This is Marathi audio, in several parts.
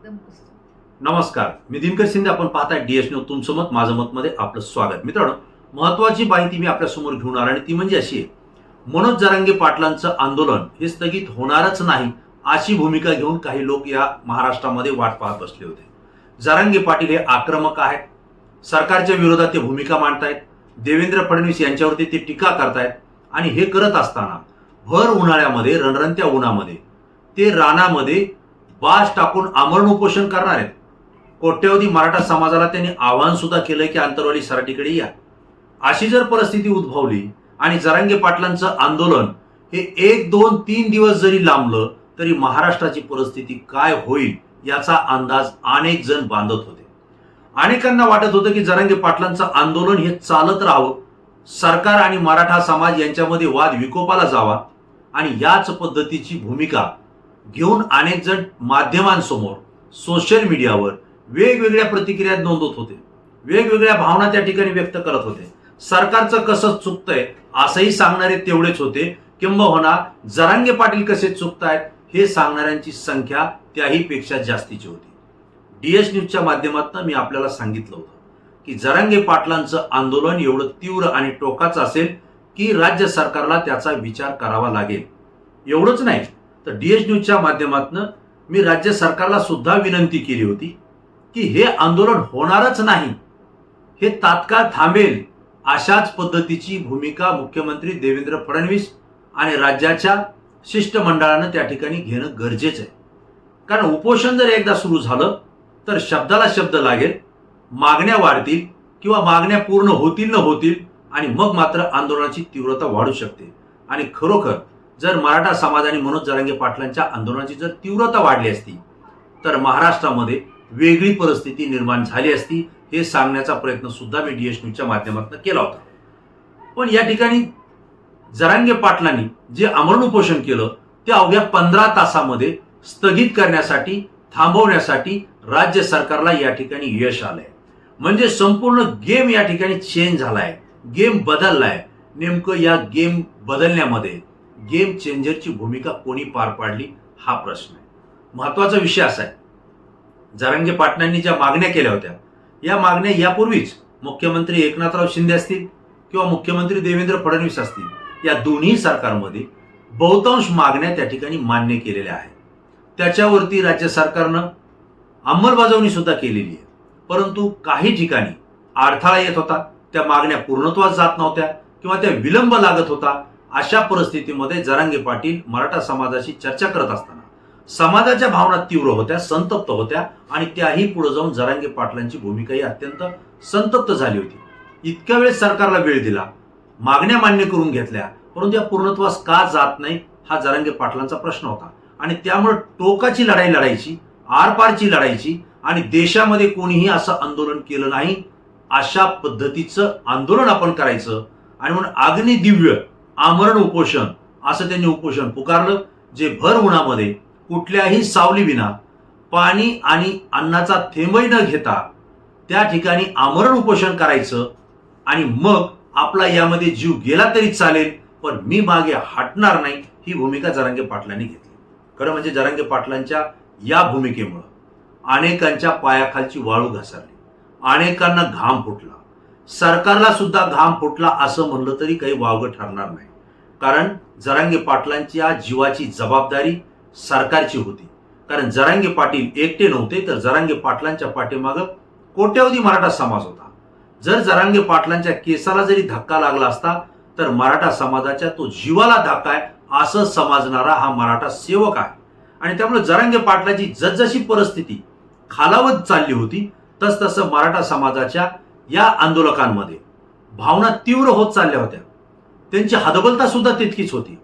एकदम मस्त. नमस्कार, मी दिनकर शिंदे. आपण पाहताय डीएस न्यूज. तुमचं मत माझं मत मध्ये आपलं स्वागत. मित्रांनो, महत्वाची माहिती मी आपल्या समोर घेऊन आलो आणि ती म्हणजे अशी आहे, मनोज जरांगे पाटलांचं आंदोलन हे स्थगित होणारच नाही अशी भूमिका घेऊन काही लोक या महाराष्ट्रामध्ये वाट पाहत बसले होते. जरांगे पाटील हे आक्रमक आहेत, सरकारच्या विरोधात ते भूमिका मांडतायत, देवेंद्र फडणवीस यांच्यावरती ते टीका करतायत आणि हे करत असताना भर उन्हाळ्यामध्ये रणरणत्या उन्हामध्ये ते रानामध्ये बास टाकून आमरण उपोषण करणार आहेत. कोट्यवधी मराठा समाजाला त्यांनी आवाहन सुद्धा केलंय की आंतरवाली सराटीकडे या. अशी जर परिस्थिती उद्भवली आणि जरांगे पाटलांचं आंदोलन हे 1, 2, 3 दिवस जरी लांबलं तरी महाराष्ट्राची परिस्थिती काय होईल याचा अंदाज अनेक जण बांधत होते. अनेकांना वाटत होतं की जरांगे पाटलांचं आंदोलन हे चालत राहावं, सरकार आणि मराठा समाज यांच्यामध्ये वाद विकोपाला जावा आणि याच पद्धतीची भूमिका घेऊन अनेक जण माध्यमांसमोर सोशल मीडियावर वेगवेगळ्या प्रतिक्रिया नोंदवत होते, वेगवेगळ्या भावना त्या ठिकाणी व्यक्त करत होते. सरकारचं कसं चुकतंय असंही सांगणारे तेवढेच होते, किंबहुना जरांगे पाटील कसे चुकतायत हे सांगणाऱ्यांची संख्या त्याही पेक्षा जास्तीची होती. डीएस न्यूजच्या माध्यमातून मी आपल्याला सांगितलं होतं की जरांगे पाटलांचं आंदोलन एवढं तीव्र आणि टोकाचं असेल की राज्य सरकारला त्याचा विचार करावा लागेल. एवढंच नाही तर डीएस न्यूजच्या माध्यमातून मी राज्य सरकारला सुद्धा विनंती केली होती की हे आंदोलन होणारच नाही, हे तात्काळ थांबेल अशाच पद्धतीची भूमिका मुख्यमंत्री देवेंद्र फडणवीस आणि राज्याच्या शिष्टमंडळानं त्या ठिकाणी घेणं गरजेचं आहे. कारण उपोषण जर एकदा सुरू झालं तर शब्दाला शब्द लागेल, मागण्या वाढतील किंवा मागण्या पूर्ण होतील न होतील आणि मग मात्र आंदोलनाची तीव्रता वाढू शकते. आणि खरोखर जर मराठा समाज आणि मनोज जरांगे पाटलांच्या आंदोलनाची जर तीव्रता वाढली असती तर महाराष्ट्रामध्ये वेगळी परिस्थिती निर्माण झाली असती. हे सांगण्याचा प्रयत्न सुद्धा मी डीएस न्यूजच्या माध्यमातून केला होता. पण या ठिकाणी जरांगे पाटलांनी जे आमरण उपोषण केलं ते अवघ्या 15 तासामध्ये स्थगित करण्यासाठी, थांबवण्यासाठी राज्य सरकारला या ठिकाणी यश आलंय. म्हणजे संपूर्ण गेम या ठिकाणी चेंज झालाय, गेम बदललाय. नेमकं या गेम बदलण्यामध्ये गेम चेंजरची भूमिका कोणी पार पाडली हा प्रश्न आहे. महत्वाचा विषय असा आहे, जरांगे पाटलांनी ज्या मागण्या केल्या होत्या या मागण्या यापूर्वीच मुख्यमंत्री एकनाथराव शिंदे असतील किंवा मुख्यमंत्री देवेंद्र फडणवीस असतील, या दोन्ही सरकारमध्ये बहुतांश मागण्या त्या ठिकाणी मान्य केलेल्या आहेत. त्याच्यावरती राज्य सरकारनं अंमलबजावणी सुद्धा केलेली आहे. परंतु काही ठिकाणी अडथळा येत होता, त्या मागण्या पूर्णत्वास जात नव्हत्या किंवा त्या विलंब लागत होता. अशा परिस्थितीमध्ये जरांगे पाटील मराठा समाजाशी चर्चा करत असताना समाजाच्या भावना तीव्र होत्या, संतप्त होत्या आणि त्याही पुढे जाऊन जरांगे पाटलांची भूमिकाही अत्यंत संतप्त झाली होती. इतक्या वेळ सरकारला वेळ दिला, मागण्या मान्य करून घेतल्या, परंतु या पूर्णत्वास का जात नाही हा जरांगे पाटलांचा प्रश्न होता. आणि त्यामुळे टोकाची लढाई लढायची, आरपारची लढायची आणि देशामध्ये कोणीही असं आंदोलन केलं नाही अशा पद्धतीचं आंदोलन आपण करायचं. आणि म्हणून अग्नी दिव्य आमरण उपोषण असं त्यांनी उपोषण पुकारलं, जे भर उन्हामध्ये कुठल्याही सावलीविना, पाणी आणि अन्नाचा थेंबही न घेता त्या ठिकाणी आमरण उपोषण करायचं आणि मग आपला यामध्ये जीव गेला तरी चालेल पण मी मागे हटणार नाही ही भूमिका जरांगे पाटलांनी घेतली. खरं म्हणजे जरांगे पाटलांच्या या भूमिकेमुळं अनेकांच्या पायाखालची वाळू घसरली, अनेकांना घाम फुटला, सरकारला सुद्धा घाम फुटला असं म्हणलं तरी काही वावगं ठरणार नाही. कारण जरांगे पाटलांच्या जीवाची जबाबदारी सरकारची होती. कारण जरांगे पाटील एकटे नव्हते, तर जरांगे पाटलांच्या पाठीमागं कोट्यवधी मराठा समाज होता. जर जरांगे पाटलांच्या केसाला जरी धक्का लागला असता तर मराठा समाजाच्या तो जीवाला धक्का आहे असं समजणारा हा मराठा सेवक आहे. आणि त्यामुळे जरांगे पाटलाची जसजशी परिस्थिती खालावत चालली होती तसतसं मराठा समाजाच्या या आंदोलकांमध्ये भावना तीव्र होत चालल्या होत्या, त्यांची हतबलता सुद्धा तितकीच होती.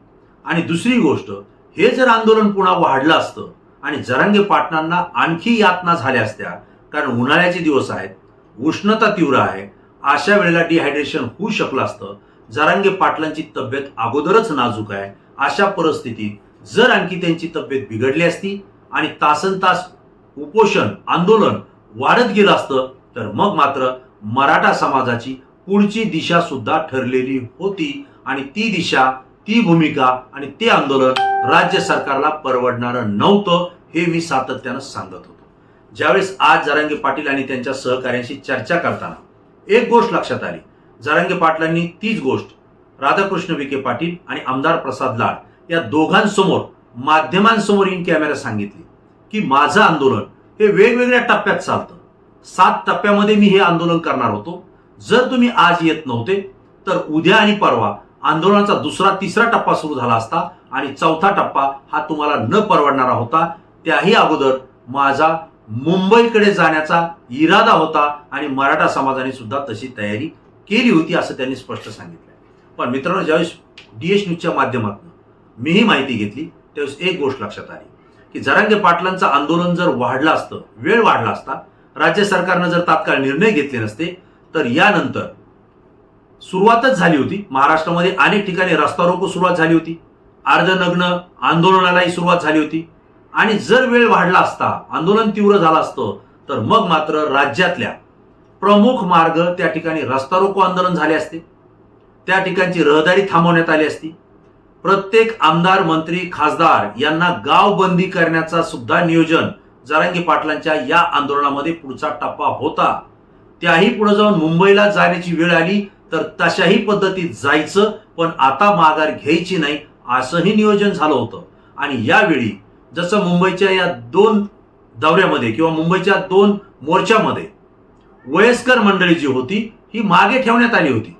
आणि दुसरी गोष्ट, हे जर आंदोलन पुन्हा वाढलं असतं आणि जरांगे पाटलांना आणखी यातना झाल्या असत्या, कारण उन्हाळ्याचे दिवस आहेत, उष्णता तीव्र आहे, अशा वेळेला डिहायड्रेशन होऊ शकलं असतं. जरांगे पाटलांची तब्येत अगोदरच नाजूक आहे. अशा परिस्थितीत जर आणखी त्यांची तब्येत बिघडली असती आणि तासनतास उपोषण आंदोलन वाढत गेलं असतं तर मग मात्र मराठा समाजाची पुढची दिशा सुद्धा ठरलेली होती. आणि ती दिशा, ती भूमिका आणि ते आंदोलन राज्य सरकारला परवडणारं नव्हतं हे मी सातत्यानं सांगत होतो. ज्यावेळेस आज जरांगे पाटील आणि त्यांच्या सहकाऱ्यांशी चर्चा करताना एक गोष्ट लक्षात आली. जरांगे पाटलांनी तीच गोष्ट राधाकृष्ण विखे पाटील आणि आमदार प्रसाद लाड या दोघांसमोर माध्यमांसमोर इन कॅमेरा सांगितली की माझं आंदोलन हे वेगवेगळ्या टप्प्यात चालतं. 7 टप्प्यामध्ये मी हे आंदोलन करणार होतो. जर तुम्ही आज येत नव्हते तर उद्या आणि परवा आंदोलनाचा दुसरा तिसरा टप्पा सुरू झाला असता आणि चौथा टप्पा हा तुम्हाला न परवडणारा होता. त्याही अगोदर माझा मुंबईकडे जाण्याचा इरादा होता आणि मराठा समाजाने सुद्धा तशी तयारी केली होती असं त्यांनी स्पष्ट सांगितलं. पण मित्रांनो, ज्यावेळेस डीएच न्यूजच्या माध्यमातून मीही माहिती घेतली त्यावेळेस एक गोष्ट लक्षात आली की जरांगे पाटलांचं आंदोलन जर वाढलं असतं, वेळ वाढला असता, राज्य सरकारनं जर तात्काळ निर्णय घेतले नसते तर यानंतर सुरुवातच झाली होती. महाराष्ट्रामध्ये अनेक ठिकाणी रस्ता रोको सुरुवात झाली होती. अर्धनग्न आंदोलनालाही सुरुवात झाली होती. आणि जर वेळ वाढला असता, आंदोलन तीव्र झालं असतं तर मग मात्र राज्यातल्या प्रमुख मार्ग त्या ठिकाणी रस्ता रोको आंदोलन झाले असते. त्या ठिकाणची रहदारी थांबवण्यात आली असती. प्रत्येक आमदार, मंत्री, खासदार यांना गावबंदी करण्याचा सुद्धा नियोजन जरांगे पाटलांच्या या आंदोलनामध्ये पुढचा टप्पा होता. त्याही पुढे जाऊन मुंबईला जाण्याची वेळ आली तर तशाही पद्धतीत जायचं, पण आता माघार घ्यायची नाही असंही नियोजन झालं होतं. आणि यावेळी जसं मुंबईच्या या 2 दौऱ्यामध्ये किंवा मुंबईच्या 2 मोर्चामध्ये वयस्कर मंडळी जी होती ही मागे ठेवण्यात आली होती.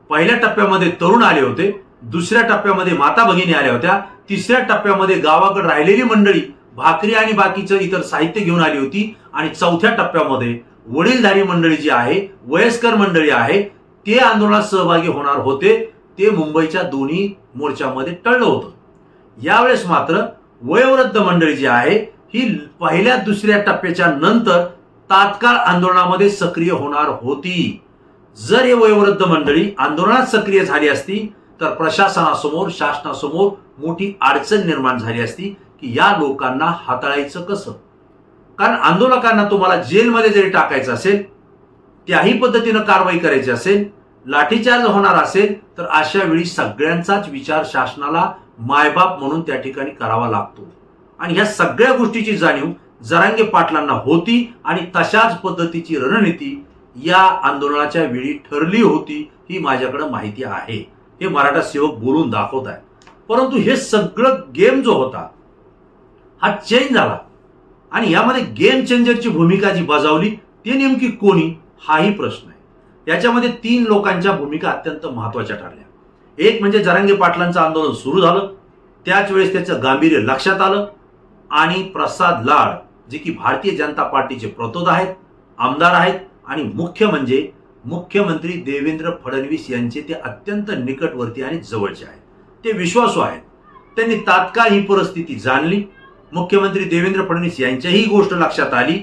पहिल्या टप्प्यामध्ये तरुण आले होते, दुसऱ्या टप्प्यामध्ये माता भगिनी आल्या होत्या, तिसऱ्या टप्प्यामध्ये गावाकडे राहिलेली मंडळी भाकरी आणि बाकीचं इतर साहित्य घेऊन आली होती आणि चौथ्या टप्प्यामध्ये वडीलधारी मंडळी जी आहे, वयस्कर मंडळी आहे, ते आंदोलनात सहभागी होणार होते. ते मुंबईच्या दोन्ही मोर्चामध्ये टळलं होतं. यावेळेस मात्र वयोवृद्ध मंडळी जी आहे ही पहिल्या दुसऱ्या टप्प्याच्या नंतर तात्काळ आंदोलनामध्ये सक्रिय होणार होती. जर हे वयोवृद्ध मंडळी आंदोलनात सक्रिय झाली असती तर प्रशासनासमोर, शासनासमोर मोठी अडचण निर्माण झाली असती की या लोकांना हाताळायचं कसं. कारण आंदोलकांना तुम्हाला जेलमध्ये जरी टाकायचं असेल, त्याही पद्धतीनं कारवाई करायची असेल, लाठीचार्ज होणार असेल तर अशा वेळी सगळ्यांचाच विचार शासनाला मायबाप म्हणून त्या ठिकाणी करावा लागतो. आणि ह्या सगळ्या गोष्टीची जाणीव जरांगे पाटलांना होती आणि तशाच पद्धतीची रणनीती या आंदोलनाच्या वेळी ठरली होती ही माझ्याकडे माहिती आहे. हे मराठा सेवक बोलून दाखवत आहे. परंतु हे सगळं गेम जो होता हा चेंज झाला आणि यामध्ये गेम चेंजरची भूमिका जी बजावली ते नेमकी कोणी हाही प्रश्न आहे. याच्यामध्ये 3 लोकांच्या भूमिका अत्यंत महत्वाच्या ठरल्या. एक म्हणजे जरांगे पाटलांचं आंदोलन सुरू झालं, त्याच वेळेस त्याचं गांभीर्य लक्षात आलं आणि प्रसाद लाड जे की भारतीय जनता पार्टीचे प्रतोद आहेत, आमदार आहेत आणि मुख्य म्हणजे मुख्यमंत्री देवेंद्र फडणवीस यांचे ते अत्यंत निकटवर्ती आणि जवळचे आहेत, ते विश्वासू आहेत. त्यांनी तात्काळ ही परिस्थिती जाणली. मुख्यमंत्री देवेंद्र फडणवीस यांच्याही गोष्ट लक्षात आली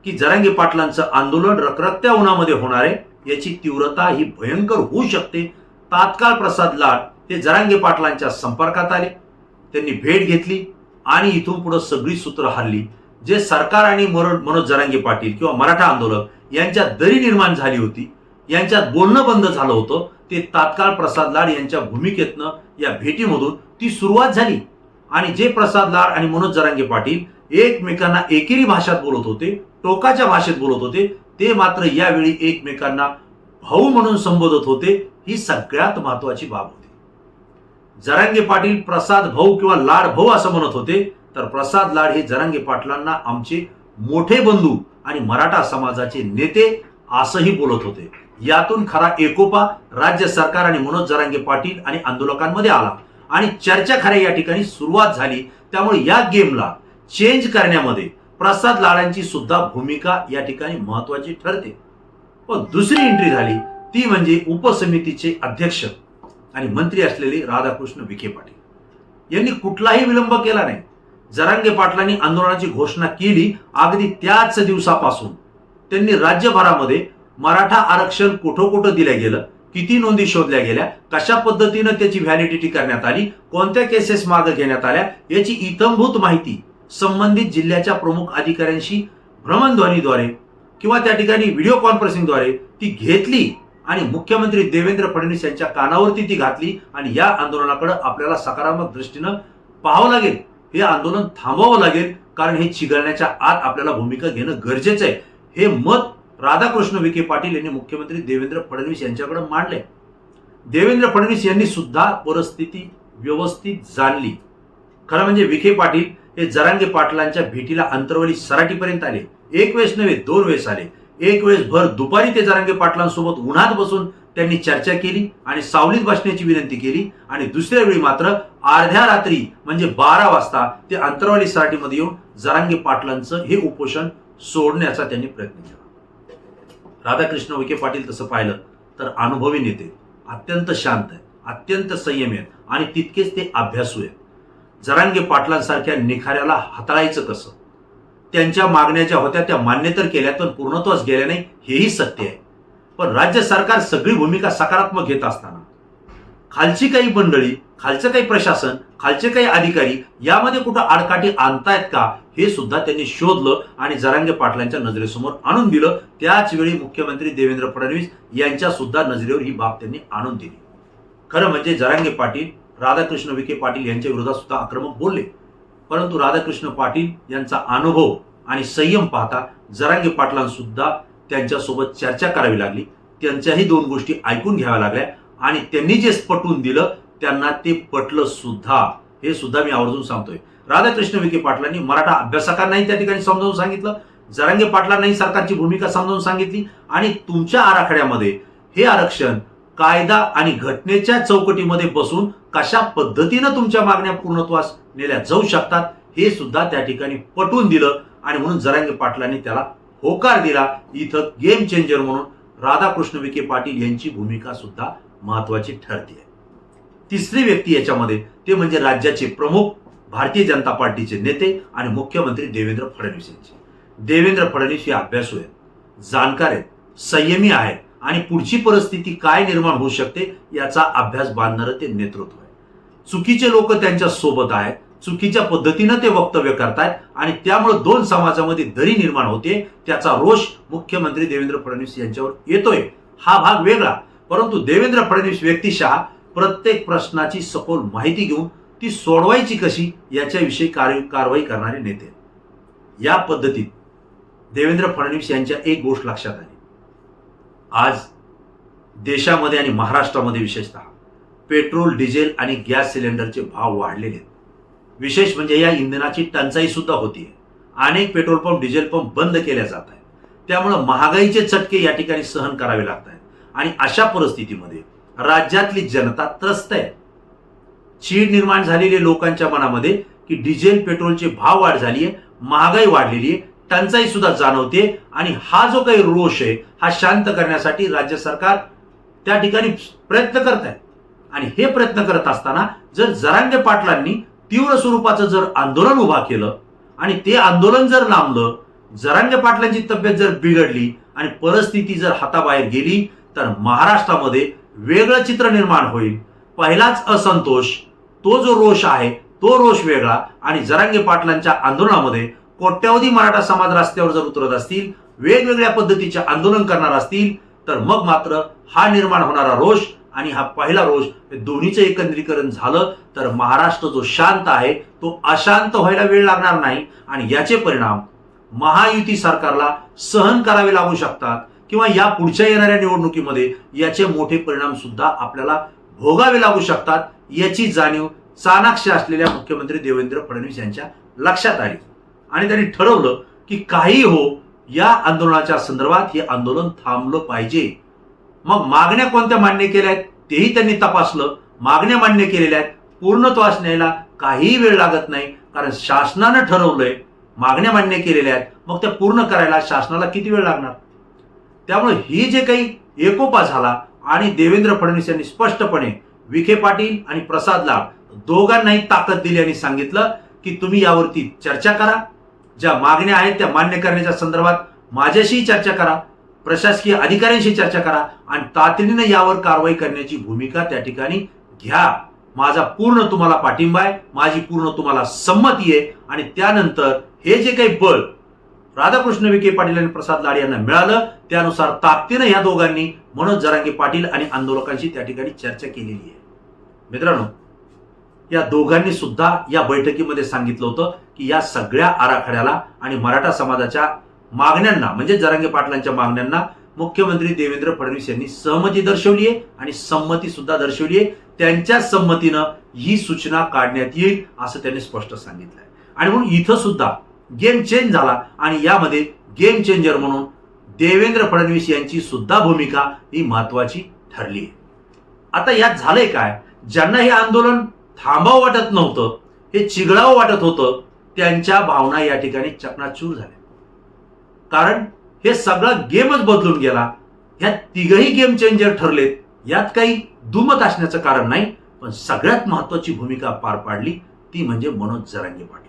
की जरांगे पाटलांचं आंदोलन रखरखत्या उन्हामध्ये होणार आहे, याची तीव्रता ही भयंकर होऊ शकते. तात्काळ प्रसाद लाड हे जरांगे पाटलांच्या संपर्कात आले, त्यांनी भेट घेतली आणि इथून पुढे सगळी सूत्र हल्ली. जे सरकार आणि मनोज जरांगे पाटील किंवा मराठा आंदोलक यांच्यात दरी निर्माण झाली होती, यांच्यात बोलणं बंद झालं होतं, ते तात्काळ प्रसाद लाड यांच्या भूमिकेतनं या भेटीमधून ती सुरुवात झाली. आणि जे प्रसाद लाड आणि मनोज जरांगे पाटील एकमेकांना एकेरी भाषेत बोलत होते, टोकाच्या भाषेत बोलत होते, ते मात्र यावेळी एकमेकांना भाऊ म्हणून संबोधत होते. ही सगळ्यात महत्वाची बाब होती. जरांगे पाटील प्रसाद भाऊ किंवा लाड भाऊ असं म्हणत होते, तर प्रसाद लाड हे जरांगे पाटलांना आमचे मोठे बंधू आणि मराठा समाजाचे नेते असंही बोलत होते. यातून खरा एकोपा राज्य सरकार आणि मनोज जरांगे पाटील आणि आंदोलकांमध्ये आला आणि चर्चा खऱ्या या ठिकाणी सुरुवात झाली. त्यामुळे या गेमला चेंज करण्यामध्ये प्रसाद लाडांची सुद्धा भूमिका या ठिकाणी महत्वाची ठरते. पण दुसरी एंट्री झाली ती म्हणजे उपसमितीचे अध्यक्ष आणि मंत्री असलेले राधाकृष्ण विखे पाटील यांनी कुठलाही विलंब केला नाही. जरांगे पाटलांनी आंदोलनाची घोषणा केली अगदी त्याच दिवसापासून त्यांनी राज्यभरामध्ये मराठा आरक्षण कुठं कुठं दिलं गेलं, किती नोंदी शोधल्या गेल्या, कशा पद्धतीनं त्याची व्हॅलिडिटी करण्यात आली, कोणत्या केसेस मागे घेण्यात आल्या, याची इत्थंभूत माहिती संबंधित जिल्ह्याच्या प्रमुख अधिकाऱ्यांशी भ्रमणध्वनीद्वारे किंवा त्या ठिकाणी व्हिडिओ कॉन्फरन्सिंगद्वारे ती घेतली आणि मुख्यमंत्री देवेंद्र फडणवीस यांच्या कानावरती ती घातली. आणि या आंदोलनाकडे आपल्याला सकारात्मक दृष्टीनं पाहावं लागेल, हे आंदोलन थांबवावं लागेल, कारण हे चिघळण्याच्या आत आपल्याला भूमिका घेणं गरजेचं आहे. हे मत राधाकृष्ण विखे पाटील यांनी मुख्यमंत्री देवेंद्र फडणवीस यांच्याकडे मांडले. देवेंद्र फडणवीस यांनी सुद्धा परिस्थिती व्यवस्थित जाणली. खरं म्हणजे विखे पाटील हे जरांगे पाटलांच्या भेटीला अंतरवली सराटीपर्यंत आले. एक वेळेस नव्हे, 2 वेळेस आले. एक वेळेस भर दुपारी ते जरांगे पाटलांसोबत उन्हात बसून त्यांनी चर्चा केली आणि सावलीत बसण्याची विनंती केली, आणि दुसऱ्या वेळी मात्र अर्ध्या रात्री म्हणजे 12 वाजता ते अंतरवाली सराटीमध्ये येऊन जरांगे पाटलांचं हे उपोषण सोडण्याचा त्यांनी प्रयत्न केला. राधाकृष्ण विखे पाटील तसं पाहिलं तर अनुभवी नेते, अत्यंत शांत आहेत, अत्यंत संयमी आहेत आणि तितकेच ते अभ्यासू आहेत. जरांगे पाटलांसारख्या निखाऱ्याला हाताळायचं कसं, त्यांच्या मागण्या ज्या होत्या त्या मान्य तर केल्या पण पूर्णत्वास गेल्या नाही, हेही सत्य आहे. पण राज्य सरकार सगळी भूमिका सकारात्मक घेत असताना खालची काही मंडळी, खालचं काही प्रशासन, खालचे काही अधिकारी यामध्ये कुठं आडकाठी आणतायत का हे सुद्धा त्यांनी शोधलं आणि जरांगे पाटलांच्या नजरेसमोर आणून दिलं. त्याच वेळी मुख्यमंत्री देवेंद्र फडणवीस यांच्या सुद्धा नजरेवर ही बाब त्यांनी आणून दिली. खरं म्हणजे जरांगे पाटील राधाकृष्ण विखे पाटील यांच्या विरोधात सुद्धा आक्रमक बोलले, परंतु राधाकृष्ण पाटील यांचा अनुभव आणि संयम पाहता जरांगे पाटलांसुद्धा त्यांच्यासोबत चर्चा करावी लागली. त्यांच्याही 2 गोष्टी ऐकून घ्याव्या लागल्या आणि त्यांनी जे पटवून दिलं त्यांना ते पटलं सुद्धा. हे सुद्धा मी आवर्जून सांगतोय. राधाकृष्ण विखे पाटलांनी मराठा अभ्यासकांनाही त्या ठिकाणी समजावून सांगितलं, जरांगे पाटलांनाही सरकारची भूमिका समजावून सांगितली आणि तुमच्या आराखड्यामध्ये हे आरक्षण कायदा आणि घटनेच्या चौकटीमध्ये बसून कशा पद्धतीनं तुमच्या मागण्या पूर्णत्वास नेल्या जाऊ शकतात हे सुद्धा त्या ठिकाणी पटवून दिलं. आणि म्हणून जरांगे पाटलांनी त्याला होकार दिला. इथं गेम चेंजर म्हणून राधाकृष्ण विखे पाटील यांची भूमिका सुद्धा महत्वाची ठरते. तिसरी व्यक्ती याच्यामध्ये ते म्हणजे राज्याचे प्रमुख भारतीय जनता पार्टीचे नेते आणि मुख्यमंत्री देवेंद्र फडणवीस यांचे. देवेंद्र फडणवीस हे अभ्यासू आहेत, जाणकार आहेत, संयमी आहेत आणि पुढची परिस्थिती काय निर्माण होऊ शकते याचा अभ्यास बांधणारं ते नेतृत्व आहे. चुकीचे लोक त्यांच्या सोबत आहेत, चुकीच्या पद्धतीनं ते वक्तव्य करतायत आणि त्यामुळे 2 समाजामध्ये दरी निर्माण होते. त्याचा रोष मुख्यमंत्री देवेंद्र फडणवीस यांच्यावर येतोय. हा भाग वेगळा, परंतु देवेंद्र फडणवीस व्यक्तिशः प्रत्येक प्रश्नाची सखोल माहिती घेऊन ती सोडवायची कशी याच्याविषयी कारवाई करणारे नेते. या पद्धतीत देवेंद्र फडणवीस यांच्या एक गोष्ट लक्षात आली. आज देशामध्ये आणि महाराष्ट्रामध्ये विशेषतः पेट्रोल, डिझेल आणि गॅस सिलेंडरचे भाव वाढलेले आहेत. विशेष म्हणजे या इंधनाची टंचाई सुद्धा होतीये. अनेक पेट्रोल पंप, डिझेल पंप बंद केल्या जात आहेत. त्यामुळे महागाईचे चटके या ठिकाणी सहन करावे लागत आहेत आणि अशा परिस्थितीमध्ये राज्यातली जनता त्रस्त आहे. चीड निर्माण झालेली लोकांच्या मनामध्ये की डिझेल, पेट्रोलचे भाव वाढ झाली आहे, महागाई वाढलेली आहे, टंचाई सुद्धा जाणवते आणि हा जो काही रोष आहे हा शांत करण्यासाठी राज्य सरकार त्या ठिकाणी प्रयत्न करत आहे. आणि हे प्रयत्न करत असताना जर जरांगे पाटलांनी तीव्र स्वरूपाचं जर आंदोलन उभा केलं आणि ते आंदोलन जर लांबलं, जरांगे पाटलांची तब्येत जर बिघडली आणि परिस्थिती जर हाताबाहेर गेली तर महाराष्ट्रामध्ये वेगळं चित्र निर्माण होईल. पहिलाच असंतोष, तो जो रोष आहे तो रोष वेगळा आणि जरांगे पाटलांच्या आंदोलनामध्ये कोट्यावधी मराठा समाज रस्त्यावर जर उतरत असतील, वेगवेगळ्या पद्धतीचे आंदोलन करणार असतील तर मग मात्र हा निर्माण होणारा रोष आणि हा पहिला रोष हे दोन्हीचं एकत्रीकरण झालं तर महाराष्ट्र जो शांत आहे तो अशांत व्हायला वेळ लागणार नाही आणि याचे परिणाम महायुती सरकारला सहन करावे लागू शकतात किंवा या पुढच्या येणाऱ्या निवडणुकीमध्ये याचे मोठे परिणाम सुद्धा आपल्याला भोगावे लागू शकतात. याची जाणीव चाणाक्ष असलेल्या मुख्यमंत्री देवेंद्र फडणवीस यांच्या लक्षात आली आणि त्यांनी ठरवलं की काही हो, या आंदोलनाच्या संदर्भात हे आंदोलन थांबलं पाहिजे. मग मागण्या कोणत्या मान्य केल्या आहेत तेही त्यांनी तपासलं. मागण्या मान्य केलेल्या आहेत, पूर्णत्वास न्यायला काही वेळ लागत नाही कारण शासनानं ठरवलंय. मागण्या मान्य केलेल्या आहेत, मग त्या पूर्ण करायला शासनाला किती वेळ लागणार. त्यामुळे ही जे काही एकोपा झाला आणि देवेंद्र फडणवीस यांनी स्पष्टपणे विखे पाटील आणि प्रसाद लाड दोघांनाही ताकद दिली आणि सांगितलं की तुम्ही यावरती चर्चा करा, ज्या मागण्या आहेत त्या मान्य करण्याच्या संदर्भात माझ्याशी चर्चा करा, प्रशासकीय अधिकाऱ्यांशी चर्चा करा आणि तातडीनं यावर कारवाई करण्याची भूमिका त्या ठिकाणी घ्या. माझा पूर्ण तुम्हाला पाठिंबा आहे, माझी पूर्ण तुम्हाला संमती आहे. आणि त्यानंतर हे जे काही बळ राधाकृष्ण विखे पाटील आणि प्रसाद लाड यांना मिळालं त्यानुसार ताकदीनं या दोघांनी मनोज जरांगे पाटील आणि आंदोलकांशी त्या ठिकाणी चर्चा केलेली आहे. मित्रांनो, या दोघांनी सुद्धा या बैठकीमध्ये सांगितलं होतं की या सगळ्या आराखड्याला आणि मराठा समाजाच्या मागण्यांना म्हणजे जरांगे पाटलांच्या मागण्यांना मुख्यमंत्री देवेंद्र फडणवीस यांनी सहमती दर्शवली आहे आणि संमती सुद्धा दर्शवली आहे. त्यांच्या संमतीनं ही सूचना काढण्यात येईल असं त्यांनी स्पष्ट सांगितलंय. आणि म्हणून इथं सुद्धा गेम चेंज झाला आणि यामध्ये गेम चेंजर म्हणून देवेंद्र फडणवीस यांची सुद्धा भूमिका ही महत्वाची ठरली आहे. आता यात झालंय काय, ज्यांना हे आंदोलन थांबावं वाटत नव्हतं, हे चिघळावं वाटत होतं, त्यांच्या भावना या ठिकाणी चकनाचूर झाल्या. कारण हे सगळं गेमच बदलून गेला. ह्या तिघही गेम चेंजर ठरलेत, यात काही दुमत असण्याचं कारण नाही. पण सगळ्यात महत्वाची भूमिका पार पाडली ती म्हणजे मनोज जरांगे पाटलांनी.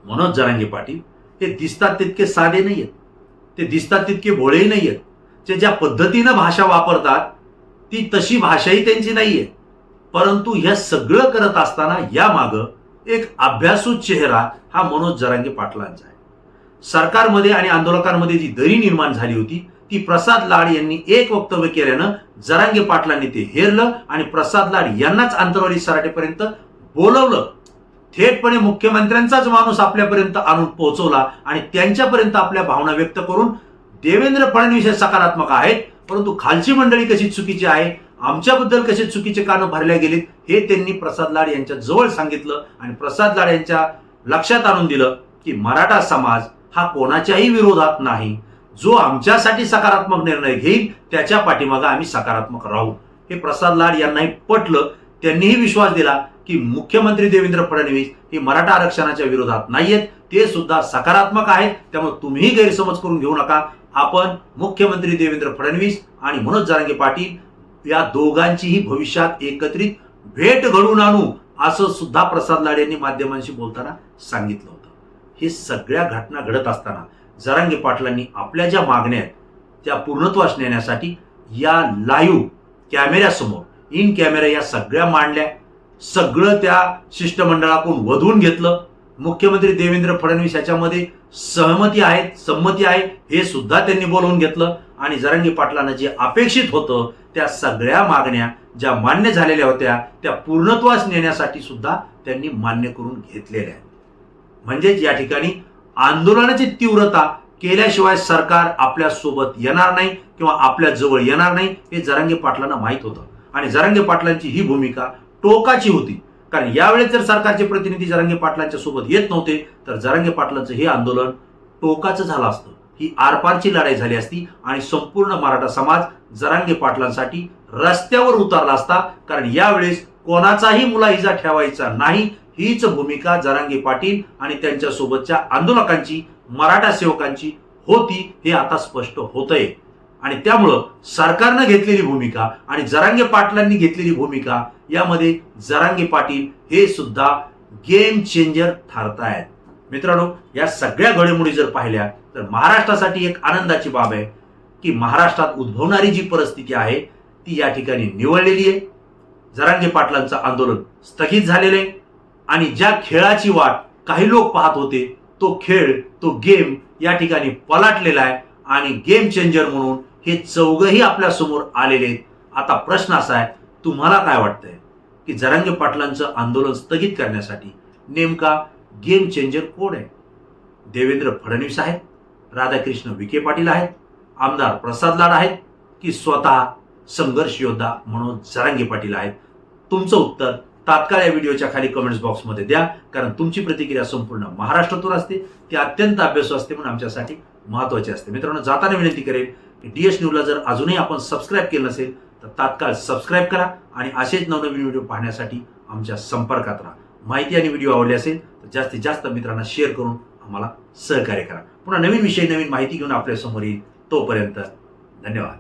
मनोज जरांगे पाटील हे दिसतात तितके साधे नाहीयेत, ते दिसतात तितके भोळेही नाहीयेत. ते ज्या पद्धतीनं भाषा वापरतात ती तशी भाषाही त्यांची नाहीये. परंतु हे सगळं करत असताना या मागं एक अभ्यासू चेहरा हा मनोज जरांगे पाटलांचा आहे. सरकारमध्ये आणि आंदोलकांमध्ये जी दरी निर्माण झाली होती ती प्रसाद लाड यांनी एक वक्तव्य केल्यानं जरांगे पाटलांनी ते हेरलं आणि प्रसाद लाड यांनाच आंतरवाली सराटीपर्यंत बोलवलं. थेटपणे मुख्यमंत्र्यांचाच माणूस आपल्यापर्यंत आणून पोहोचवला आणि त्यांच्यापर्यंत आपल्या भावना व्यक्त करून देवेंद्र फडणवीस हे सकारात्मक आहेत, परंतु खालची मंडळी कशी चुकीची आहे, आमच्याबद्दल कसे चुकीचे कानं भरल्या गेलेत हे त्यांनी प्रसाद लाड यांच्या जवळ सांगितलं. आणि प्रसाद लाड यांच्या लक्षात आणून दिलं की मराठा समाज हा कोणाच्याही विरोधात नाही, जो आमच्यासाठी सकारात्मक निर्णय घेईल त्याच्या पाठीमागे आम्ही सकारात्मक राहू. हे प्रसाद लाड यांनाही पटलं. त्यांनीही विश्वास दिला की मुख्यमंत्री देवेंद्र फडणवीस हे मराठा आरक्षणाच्या विरोधात नाहीयेत, ते सुद्धा सकारात्मक आहेत. त्यामुळे तुम्हीही गैरसमज करून घेऊ नका. आपण मुख्यमंत्री देवेंद्र फडणवीस आणि मनोज जरांगे पाटील या दोघांचीही भविष्यात एकत्रित भेट घडवून आणू असं सुद्धा प्रसाद लाड यांनी माध्यमांशी बोलताना सांगितलं होतं. हे सगळ्या घटना घडत असताना जरांगे पाटलांनी आपल्या ज्या मागण्या आहेत त्या पूर्णत्वास नेण्यासाठी या लाईव्ह कॅमेऱ्यासमोर इन कॅमेरा या सगळ्या मांडल्या. सगळं त्या शिष्टमंडळाकडून वधवून घेतलं. मुख्यमंत्री देवेंद्र फडणवीस याच्यामध्ये संमती आहे हे सुद्धा त्यांनी बोलवून घेतलं. आणि जरांगे पाटलांना जे अपेक्षित होतं त्या सगळ्या मागण्या ज्या मान्य झालेल्या होत्या त्या पूर्णत्वास नेण्यासाठी सुद्धा त्यांनी मान्य करून घेतलेल्या आहेत. म्हणजेच या ठिकाणी आंदोलनाची तीव्रता केल्याशिवाय सरकार आपल्या सोबत येणार नाही किंवा आपल्या जवळ येणार नाही हे जरांगे पाटलांना माहित होतं. आणि जरांगे पाटलांची ही भूमिका टोकाची होती. कारण यावेळेस जर सरकारचे प्रतिनिधी जरांगे पाटलांच्या सोबत येत नव्हते तर जरांगे पाटलांचं हे आंदोलन टोकाचं झालं असतं. ही आरपारची लढाई झाली असती आणि संपूर्ण मराठा समाज जरांगे पाटलांसाठी रस्त्यावर उतरला असता. कारण यावेळेस कोणाचाही मुलाहिजा ठेवायचा नाही हीच भूमिका जरांगे पाटील आणि त्यांच्या सोबतच्या आंदोलकांची मराठा सेवकांची होती हे आता स्पष्ट होतंय. आणि त्यामुळं सरकारनं घेतलेली भूमिका आणि जरांगे पाटलांनी घेतलेली भूमिका यामध्ये जरांगे पाटील हे सुद्धा गेम चेंजर ठरतायत. मित्रांनो, या सगळ्या घडामोडी जर पाहिल्या तर महाराष्ट्रासाठी एक आनंदाची बाब आहे की महाराष्ट्रात उद्भवणारी जी परिस्थिती आहे ती या ठिकाणी निवळलेली आहे. जरांगे पाटलांचं आंदोलन स्थगित झालेलं आहे आणि ज्या खेळाची वाट काही लोक पाहत होते तो खेळ तो गेम या ठिकाणी पलाटलेला आहे आणि गेम चेंजर म्हणून हे चौघही आपल्या समोर आलेले आहेत. आता प्रश्न असा आहे, तुम्हाला काय वाटतंय की जरांगे पाटलांचं आंदोलन स्थगित करण्यासाठी नेमका गेम चेंजर कोण आहे? देवेंद्र फडणवीस आहेत, राधाकृष्ण विखे पाटील आहेत, आमदार प्रसाद लाड आहेत की स्वतः संघर्ष योद्धा मनोज जरांगे पाटील आहेत? तुमचं उत्तर तात्काळ या व्हिडिओच्या खाली कमेंट्स बॉक्समध्ये द्या. कारण तुमची प्रतिक्रिया संपूर्ण महाराष्ट्रातून असते, ती अत्यंत अभ्यासू असते म्हणून आमच्यासाठी महत्त्वाची असते. मित्रांनो, जाताना विनंती करेल की DS न्यूजला जर अजूनही आपण सबस्क्राईब केलं नसेल तर तात्काळ सबस्क्राईब करा आणि असेच नवनवीन व्हिडिओ पाहण्यासाठी आमच्या संपर्कात राहा. माहिती आणि व्हिडिओ आवडले असेल तर जास्तीत जास्त मित्रांना शेअर करून आम्हाला सहकार्य करा. पुन्हा नवीन विषय नवीन माहिती घेऊन आपल्या समोर येईल. तोपर्यंत धन्यवाद.